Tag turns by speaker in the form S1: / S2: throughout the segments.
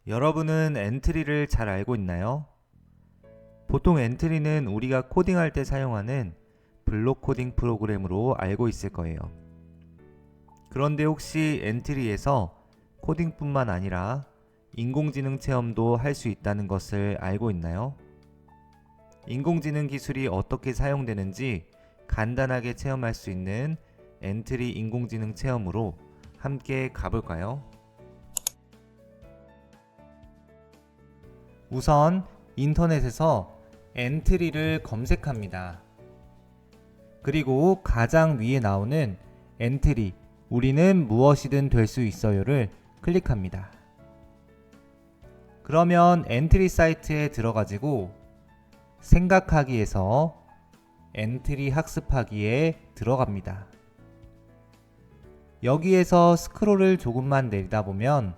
S1: 여러분은 엔트리를 잘 알고 있나요? 보통 엔트리는 우리가 코딩할 때 사용하는 블록 코딩 프로그램으로 알고 있을 거예요. 그런데 혹시 엔트리에서 코딩뿐만 아니라 인공지능 체험도 할 수 있다는 것을 알고 있나요? 인공지능 기술이 어떻게 사용되는지 간단하게 체험할 수 있는 엔트리 인공지능 체험으로 함께 가볼까요? 우선 인터넷에서 엔트리를 검색합니다. 그리고 가장 위에 나오는 엔트리, 우리는 무엇이든 될 수 있어요를 클릭합니다. 그러면 엔트리 사이트에 들어가지고 생각하기에서 엔트리 학습하기에 들어갑니다. 여기에서 스크롤을 조금만 내리다 보면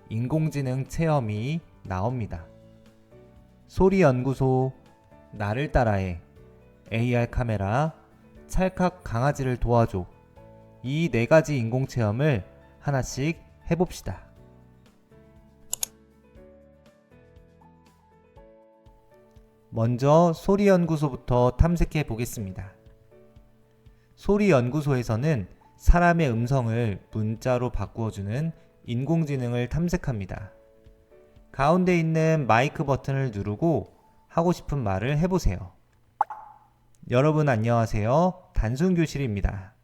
S1: 인공지능 체험이 나옵니다. 소리연구소, 나를 따라해, AR 카메라, 찰칵 강아지를 도와줘. 이 4가지 인공체험을 하나씩 해봅시다. 먼저 소리연구소부터 탐색해 보겠습니다. 소리연구소에서는 사람의 음성을 문자로 바꾸어주는 인공지능을 탐색합니다. 가운데 있는 마이크 버튼을 누르고 하고 싶은 말을 해보세요. 여러분 안녕하세요. 단순교실입니다.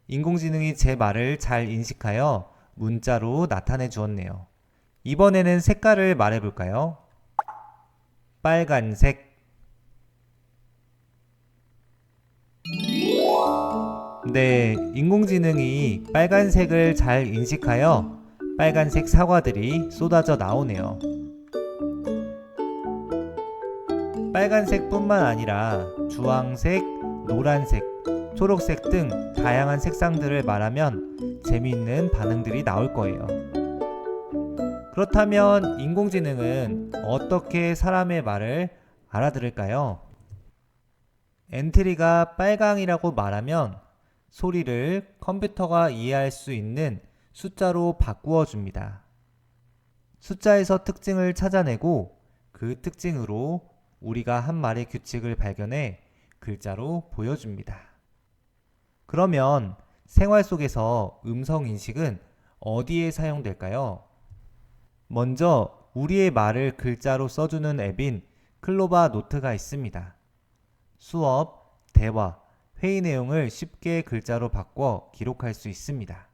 S1: 인공지능이 제 말을 잘 인식하여 문자로 나타내 주었네요. 이번에는 색깔을 말해볼까요? 빨간색. 네, 인공지능이 빨간색을 잘 인식하여 빨간색 사과들이 쏟아져 나오네요. 빨간색뿐만 아니라 주황색, 노란색, 초록색 등 다양한 색상들을 말하면 재미있는 반응들이 나올 거예요. 그렇다면 인공지능은 어떻게 사람의 말을 알아들을까요? 엔트리가 빨강이라고 말하면 소리를 컴퓨터가 이해할 수 있는 숫자로 바꾸어 줍니다. 숫자에서 특징을 찾아내고 그 특징으로 우리가 한 말의 규칙을 발견해 글자로 보여줍니다. 그러면 생활 속에서 음성 인식은 어디에 사용될까요? 먼저 우리의 말을 글자로 써주는 앱인 클로바 노트가 있습니다. 수업, 대화, 회의 내용을 쉽게 글자로 바꿔 기록할 수 있습니다.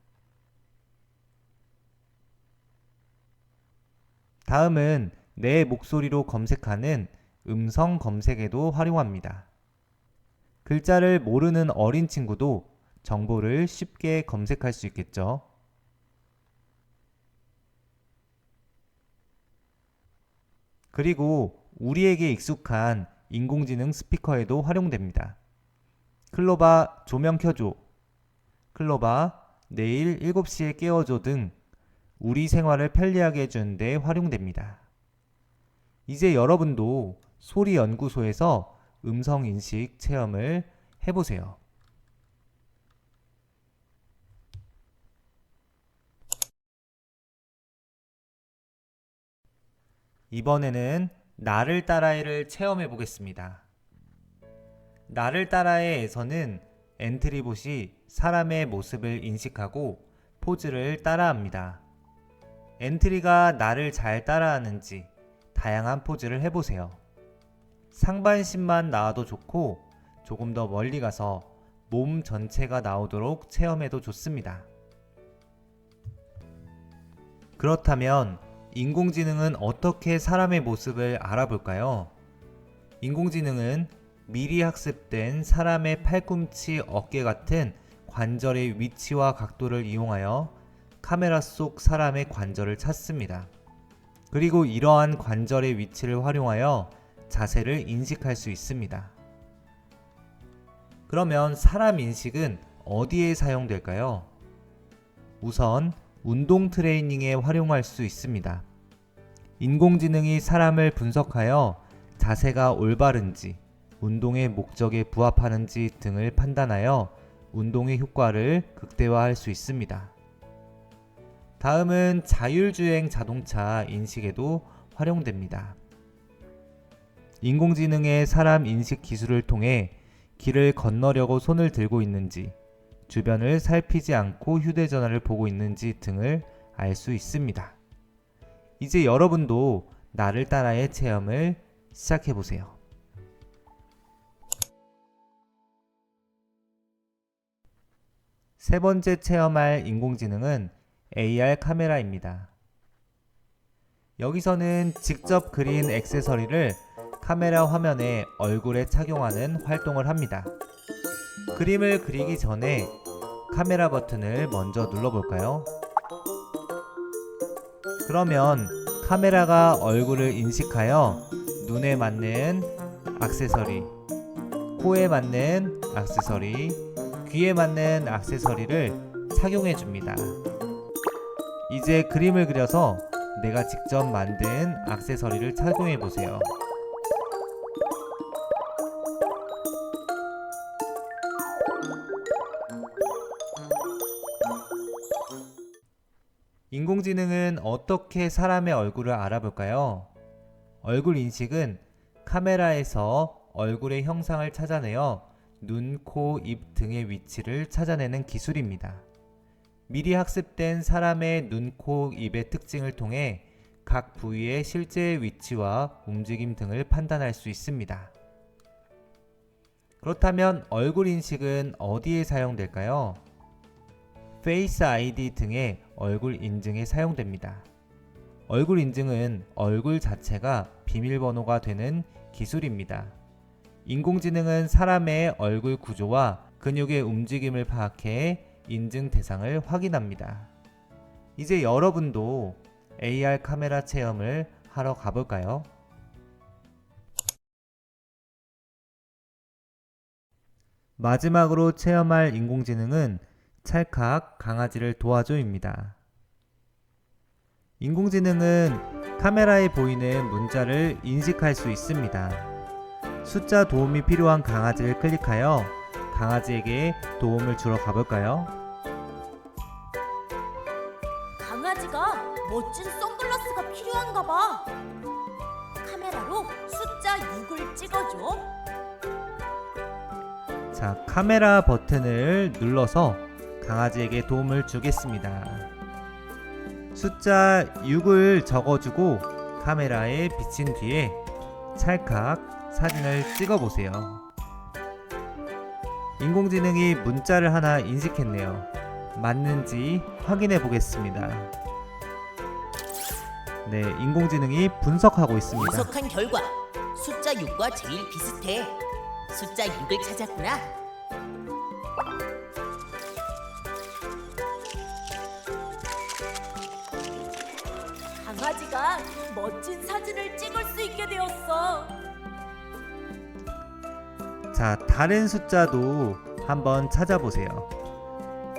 S1: 다음은 내 목소리로 검색하는 음성 검색에도 활용합니다. 글자를 모르는 어린 친구도 정보를 쉽게 검색할 수 있겠죠. 그리고 우리에게 익숙한 인공지능 스피커에도 활용됩니다. 클로바 조명 켜줘, 클로바 내일 7시에 깨워줘 등 우리 생활을 편리하게 해주는 데 활용됩니다. 이제 여러분도 소리연구소에서 음성인식 체험을 해보세요. 이번에는 나를 따라해를 체험해 보겠습니다. 나를 따라해에서는 엔트리봇이 사람의 모습을 인식하고 포즈를 따라합니다. 엔트리가 나를 잘 따라하는지 다양한 포즈를 해보세요. 상반신만 나와도 좋고 조금 더 멀리 가서 몸 전체가 나오도록 체험해도 좋습니다. 그렇다면 인공지능은 어떻게 사람의 모습을 알아볼까요? 인공지능은 미리 학습된 사람의 팔꿈치, 어깨 같은 관절의 위치와 각도를 이용하여 카메라 속 사람의 관절을 찾습니다. 그리고 이러한 관절의 위치를 활용하여 자세를 인식할 수 있습니다. 그러면 사람 인식은 어디에 사용될까요? 우선 운동 트레이닝에 활용할 수 있습니다. 인공지능이 사람을 분석하여 자세가 올바른지, 운동의 목적에 부합하는지 등을 판단하여 운동의 효과를 극대화할 수 있습니다. 다음은 자율주행 자동차 인식에도 활용됩니다. 인공지능의 사람 인식 기술을 통해 길을 건너려고 손을 들고 있는지, 주변을 살피지 않고 휴대전화를 보고 있는지 등을 알 수 있습니다. 이제 여러분도 나를 따라의 체험을 시작해보세요. 세 번째 체험할 인공지능은 AR 카메라입니다. 여기서는 직접 그린 액세서리를 카메라 화면에 얼굴에 착용하는 활동을 합니다. 그림을 그리기 전에 카메라 버튼을 먼저 눌러볼까요? 그러면 카메라가 얼굴을 인식하여 눈에 맞는 액세서리, 코에 맞는 액세서리, 귀에 맞는 액세서리를 착용해 줍니다. 이제 그림을 그려서 내가 직접 만든 액세서리를 착용해 보세요. 인공지능은 어떻게 사람의 얼굴을 알아볼까요? 얼굴 인식은 카메라에서 얼굴의 형상을 찾아내어 눈, 코, 입 등의 위치를 찾아내는 기술입니다. 미리 학습된 사람의 눈, 코, 입의 특징을 통해 각 부위의 실제 위치와 움직임 등을 판단할 수 있습니다. 그렇다면 얼굴 인식은 어디에 사용될까요? 페이스 아이디 등의 얼굴 인증에 사용됩니다. 얼굴 인증은 얼굴 자체가 비밀번호가 되는 기술입니다. 인공지능은 사람의 얼굴 구조와 근육의 움직임을 파악해 인증 대상을 확인합니다. 이제 여러분도 AR 카메라 체험을 하러 가볼까요? 마지막으로 체험할 인공지능은 찰칵 강아지를 도와줘입니다. 인공지능은 카메라에 보이는 문자를 인식할 수 있습니다. 숫자 도움이 필요한 강아지를 클릭하여 강아지에게 도움을 주러 가볼까요?
S2: 강아지가 멋진 선글라스가 필요한가 봐. 카메라로 숫자 6을 찍어줘.
S1: 자, 카메라 버튼을 눌러서 강아지에게 도움을 주겠습니다. 숫자 6을 적어주고 카메라에 비친 뒤에 찰칵 사진을 찍어보세요. 인공지능이 문자를 하나 인식했네요. 맞는지 확인해 보겠습니다. 네, 인공지능이 분석하고 있습니다.
S2: 분석한 결과 숫자 6과 제일 비슷해. 숫자 6을 찾았구나. 강아지가 멋진 사진을 찍을 수 있게 되었어.
S1: 자, 다른 숫자도 한번 찾아보세요.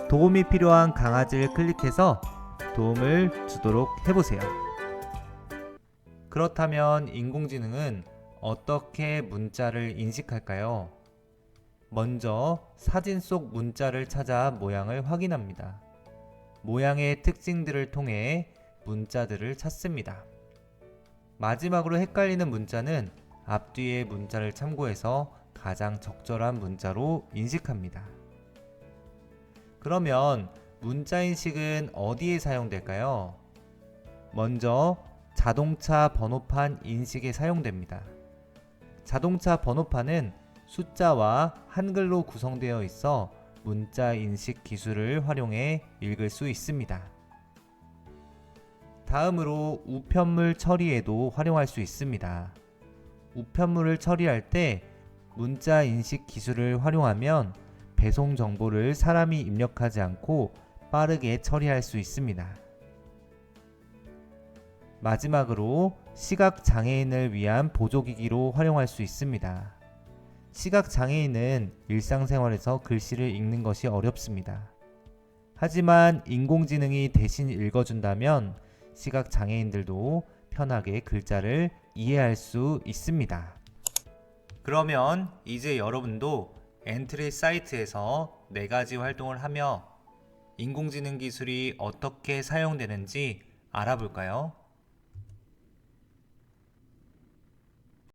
S1: 도움이 필요한 강아지를 클릭해서 도움을 주도록 해보세요. 그렇다면 인공지능은 어떻게 문자를 인식할까요? 먼저 사진 속 문자를 찾아 모양을 확인합니다. 모양의 특징들을 통해 문자들을 찾습니다. 마지막으로 헷갈리는 문자는 앞뒤의 문자를 참고해서 가장 적절한 문자로 인식합니다. 그러면 문자 인식은 어디에 사용될까요? 먼저 자동차 번호판 인식에 사용됩니다. 자동차 번호판은 숫자와 한글로 구성되어 있어 문자 인식 기술을 활용해 읽을 수 있습니다. 다음으로 우편물 처리에도 활용할 수 있습니다. 우편물을 처리할 때 문자 인식 기술을 활용하면 배송 정보를 사람이 입력하지 않고 빠르게 처리할 수 있습니다. 마지막으로 시각장애인을 위한 보조기기로 활용할 수 있습니다. 시각장애인은 일상생활에서 글씨를 읽는 것이 어렵습니다. 하지만 인공지능이 대신 읽어준다면 시각장애인들도 편하게 글자를 이해할 수 있습니다. 그러면 이제 여러분도 엔트리 사이트에서 4가지 활동을 하며 인공지능 기술이 어떻게 사용되는지 알아볼까요?